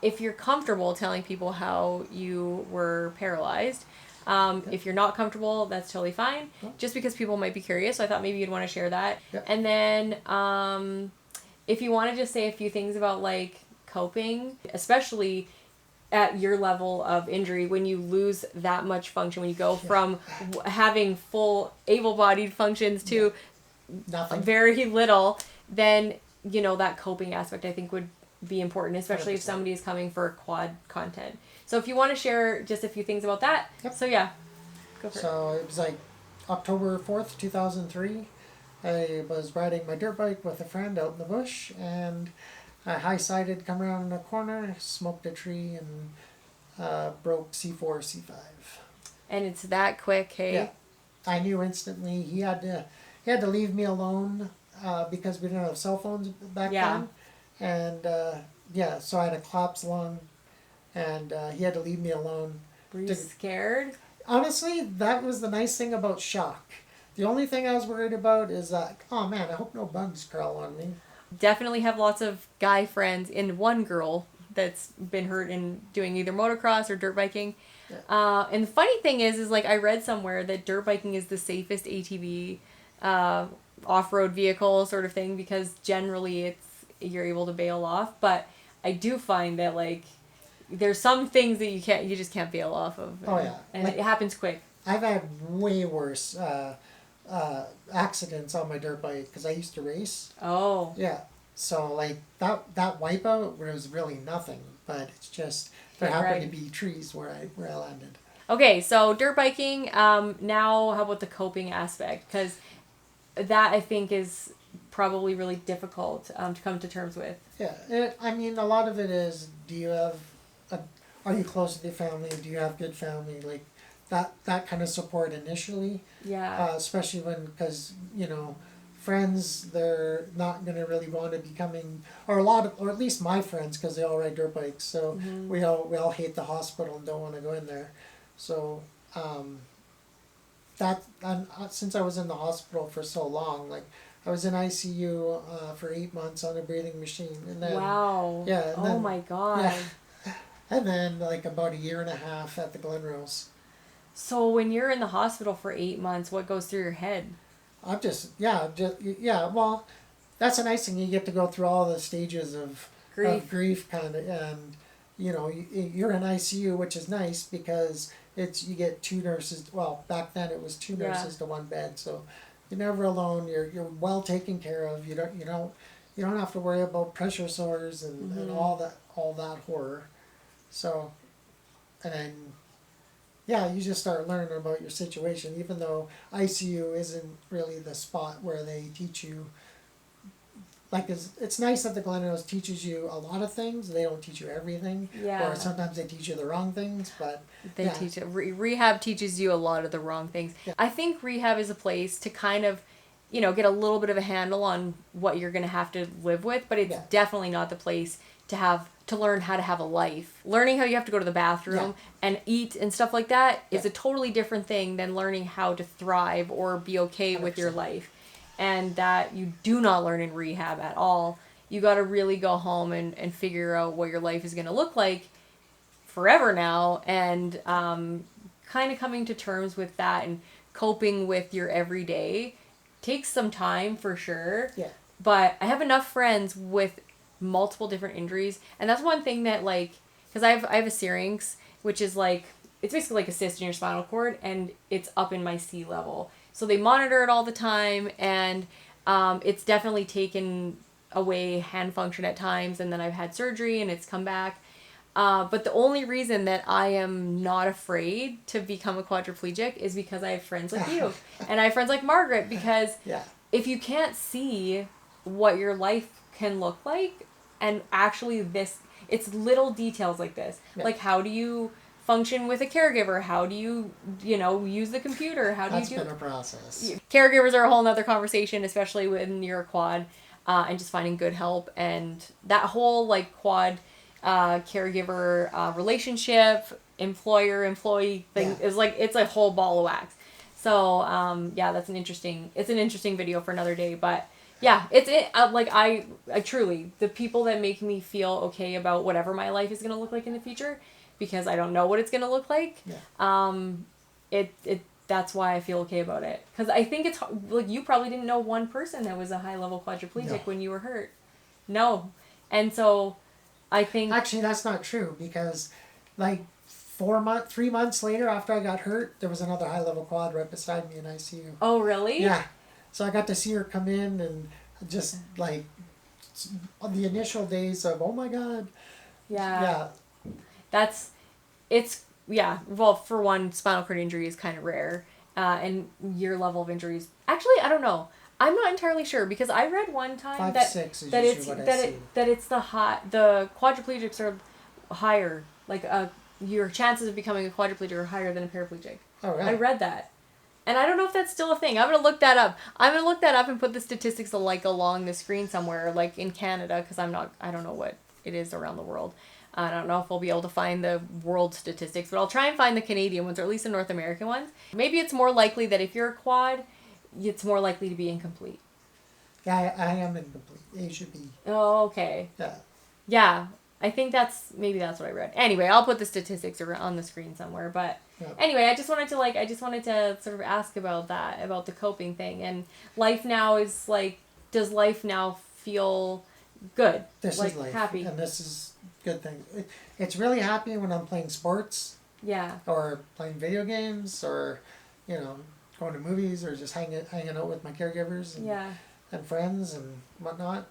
if you're comfortable telling people how you were paralyzed. If you're not comfortable, that's totally fine. Just because people might be curious, so I thought maybe you'd want to share that. And then if you want to just say a few things about like coping, especially at your level of injury, when you lose that much function, when you go from having full able-bodied functions to nothing, very little, then that coping aspect I think would be important, especially 100%. If somebody is coming for quad content. So if you want to share just a few things about that. So yeah, go for it. So it was like October 4th, 2003. I was riding my dirt bike with a friend out in the bush, and I high-sided, come around a corner, smoked a tree, and broke C4, C5. And it's that quick, hey? Yeah. I knew instantly. He had to leave me alone because we didn't have cell phones back then. And so I had a collapse lung, and he had to leave me alone. Were you scared? Honestly, that was the nice thing about shock. The only thing I was worried about is oh man, I hope no bugs crawl on me. Definitely have lots of guy friends and one girl that's been hurt in doing either motocross or dirt biking. And the funny thing is like I read somewhere that dirt biking is the safest ATV off-road vehicle sort of thing, because generally you're able to bail off. But I do find that like there's some things that you just can't bail off of. And like, it happens quick. I've had way worse accidents on my dirt bike because I used to race. Oh. Yeah. So like that wipeout was really nothing, but it's just there happened to be trees where I landed. Okay, so dirt biking. Now, how about the coping aspect? Because that I think is probably really difficult to come to terms with. Yeah, I mean, a lot of it is: are you close to your family? Do you have good family? Like that kind of support initially. Yeah. Especially because friends, they're not going to really want to be coming, or at least my friends, because they all ride dirt bikes. So we all hate the hospital and don't want to go in there. So since I was in the hospital for so long, like I was in ICU for 8 months on a breathing machine, and then oh my god. Yeah, and then like about a year and a half at the Glenrose. So when you're in the hospital for 8 months, what goes through your head? I'm well, that's a nice thing. You get to go through all the stages of grief kind of, and you're in ICU, which is nice because you get 2 nurses. Well, back then it was 2 nurses to 1 bed, so you're never alone. You're well taken care of. You don't have to worry about pressure sores and all that horror. So, and then you just start learning about your situation, even though ICU isn't really the spot where they teach you. Like, it's nice that the Glenrose teaches you a lot of things. They don't teach you everything. Yeah. Or sometimes they teach you the wrong things, but... They teach it. Rehab teaches you a lot of the wrong things. Yeah. I think rehab is a place to kind of, get a little bit of a handle on what you're going to have to live with, but it's definitely not the place to learn how to have a life. Learning how you have to go to the bathroom and eat and stuff like that is a totally different thing than learning how to thrive or be okay 100%. With your life. And that you do not learn in rehab at all. You got to really go home and figure out what your life is going to look like forever now, and kind of coming to terms with that and coping with your everyday takes some time for sure. Yeah. But I have enough friends with multiple different injuries, and that's one thing that because I have a syrinx, which is it's basically like a cyst in your spinal cord, and it's up in my C level. So they monitor it all the time, and it's definitely taken away hand function at times, and then I've had surgery and it's come back. But the only reason that I am not afraid to become a quadriplegic is because I have friends like you. And I have friends like Margaret, because if you can't see what your life can look like, and actually it's little details like this. Yeah. Like, how do you function with a caregiver? How do you, use the computer? That's been a process. Caregivers are a whole nother conversation, especially when you're a quad, and just finding good help. And that whole, quad caregiver relationship, employer-employee thing is it's a whole ball of wax. So, that's an interesting video for another day. But Yeah, like I truly, the people that make me feel okay about whatever my life is going to look like in the future, because I don't know what it's going to look like. That's why I feel okay about it. Because I think it's like, you probably didn't know one person that was a high level quadriplegic when you were hurt. No. And so I think actually that's not true, because like 3 months later after I got hurt, there was another high level quad right beside me in ICU. Oh, really? Yeah. So I got to see her come in, and just like on the initial days of, oh my God. Yeah. Well, for one, spinal cord injury is kind of rare. And your level of injuries. Actually, I don't know. I'm not entirely sure, because I read one time that it's the quadriplegics are higher. Like your chances of becoming a quadriplegic are higher than a paraplegic. Oh, right. I read that. And I don't know if that's still a thing. I'm going to look that up. I'm going to look that up and put the statistics like along the screen somewhere, like in Canada, because I don't know what it is around the world. I don't know if we'll be able to find the world statistics, but I'll try and find the Canadian ones, or at least the North American ones. Maybe it's more likely that if you're a quad, it's more likely to be incomplete. Yeah, I am incomplete. A should be. Oh, okay. Yeah. Yeah, I think that's what I read. Anyway, I'll put the statistics on the screen somewhere. But anyway, I just wanted to sort of ask about that, about the coping thing. And life now is like, does life now feel good? This like, is life, happy. and this is good thing. It's really happy when I'm playing sports. Yeah. Or playing video games, or going to movies, or just hanging out with my caregivers and friends and whatnot.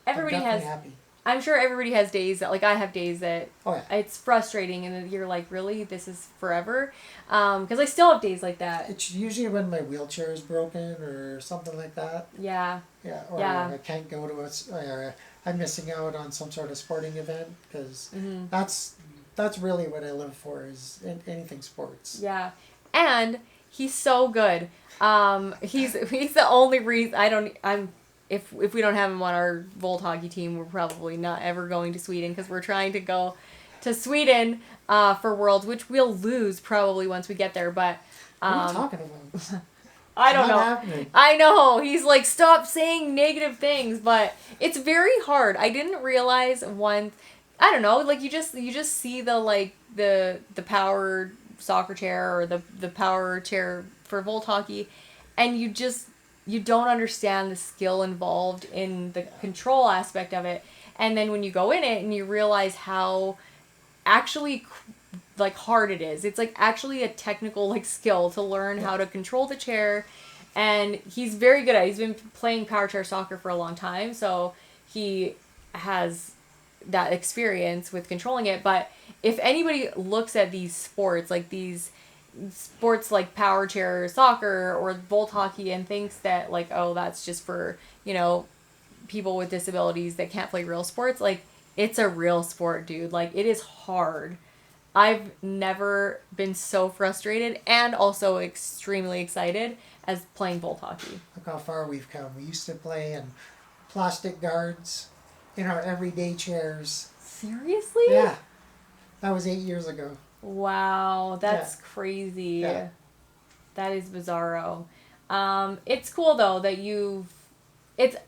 Everybody I'm has. happy. I'm sure everybody has days that, like, I have days that it's frustrating, and you're like, really, this is forever, because I still have days like that. It's usually when my wheelchair is broken or something like that. Yeah. Yeah. Or I can't go to or I'm missing out on some sort of sporting event, because that's really what I live for, is anything sports. Yeah, and he's so good. He's the only reason if we don't have him on our Volt hockey team, we're probably not ever going to Sweden, because we're trying to go to Sweden for Worlds, which we'll lose probably once we get there. But what are you talking about? I don't know. Happening. I know. He's like, stop saying negative things, but it's very hard. I didn't realize once. I don't know. Like, you just see the power soccer chair, or the power chair for Volt hockey, and you don't understand the skill involved in the control aspect of it. And then when you go in it and you realize how actually like hard it is, it's like actually a technical like skill to learn how to control the chair. And he's very good at it. He's been playing power chair soccer for a long time, so he has that experience with controlling it. But if anybody looks at these sports like power chair soccer or Volt hockey and thinks that like, oh, that's just for, people with disabilities that can't play real sports, like, it's a real sport, dude. Like, it is hard. I've never been so frustrated and also extremely excited as playing Volt hockey. Look how far we've come. We used to play in plastic guards in our everyday chairs. Seriously? Yeah. That was 8 years ago. Wow, that's crazy. Yeah. That is bizarro. It's cool though that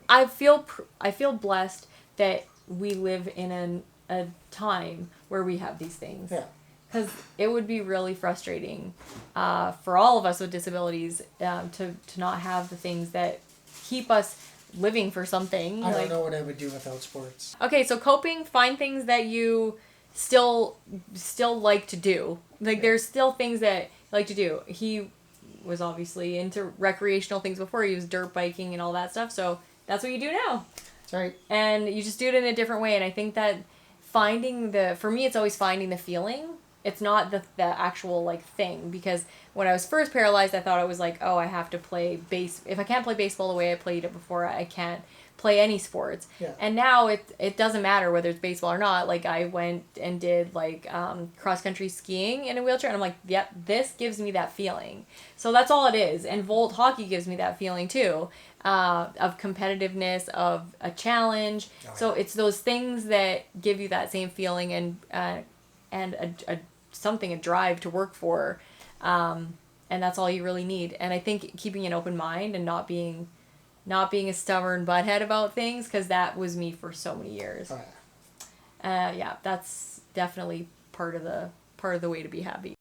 I feel blessed that we live in a time where we have these things. Yeah. Because it would be really frustrating for all of us with disabilities to not have the things that keep us living for something. I don't know what I would do without sports. Okay, so coping, find things that you still like to do. Like, there's still things that you like to do. He was obviously into recreational things before. He was dirt biking and all that stuff, so that's what you do now. That's right. And you just do it in a different way, and I think that for me, it's always finding the feeling. It's not the actual, like, thing, because when I was first paralyzed, I thought it was like, oh, I have to play if I can't play baseball the way I played it before, I can't play any sports. Yeah. And now it doesn't matter whether it's baseball or not. Like, I went and did, like, cross-country skiing in a wheelchair, and I'm like, yep, this gives me that feeling. So that's all it is. And Volt hockey gives me that feeling, too, of competitiveness, of a challenge. Oh, yeah. So it's those things that give you that same feeling and a drive to work for. and that's all you really need. And I think keeping an open mind and not being a stubborn butthead about things, because that was me for so many years. Oh, yeah. Yeah, that's definitely part of the way to be happy.